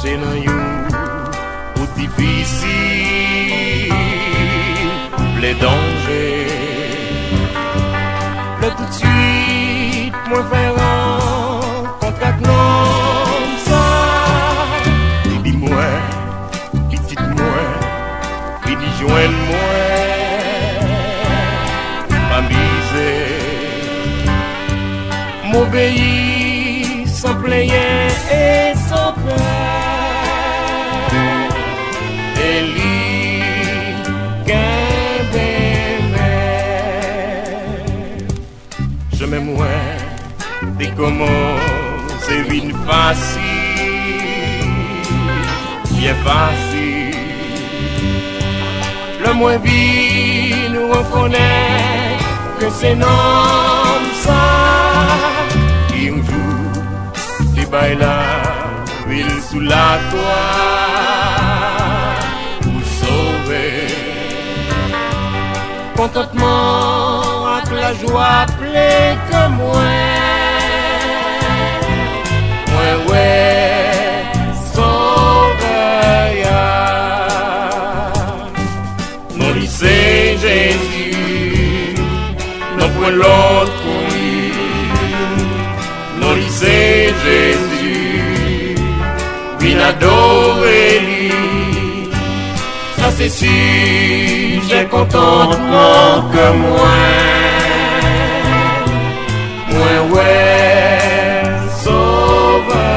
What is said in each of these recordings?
marcher dans une route difficile, les dangers. Le tout de suite, moi faire rencontre avec non ça. Dis-moi, petite-moi, vini joindre-moi, m'amuser, m'obéir sans player et sans peur. Et lui, qu'un bébé, je m'aime moins, dès comment c'est une facile, bien facile. Le moins vite nous reconnaît que c'est non ça qui un jour débaille la ville sous la toile pour sauver contentement avec la joie pleine que moi. Ouais, sauver non lycée Jésus, non point l'autre pour lui. Non lycée Jésus, viens adorer lui. Ça c'est sûr, j'ai contentement que moi. Ouais, sauveur.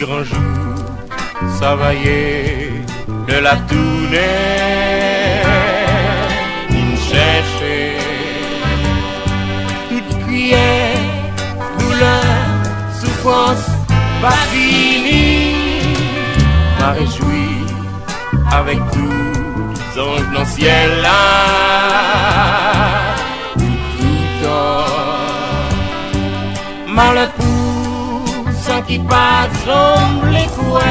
Grand jour, ça va y est, de la tournée, il cherchait toute prière, douleur, souffrance, pas fini, m'a réjoui avec tous les anges dans le ciel là, tout temps, mal pour qui pas jambe les couets,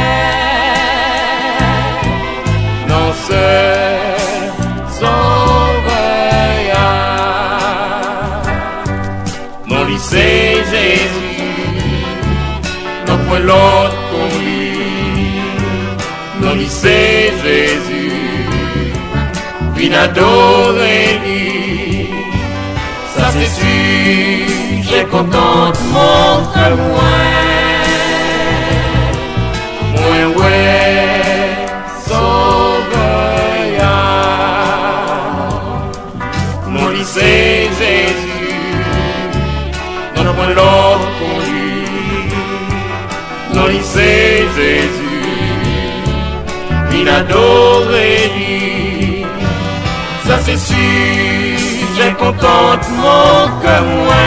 non seul sauveur, mon lycée Jésus, non point l'autre qu'on lui, mon lycée Jésus, viens adorer lui, ça c'est sûr, j'ai contentement que moi. Ouais, sauveur, mon lycée Jésus, non point l'autre qu'on lui, non lycée Jésus, viens adorer lui, ça c'est sûr, j'ai contentement que moi.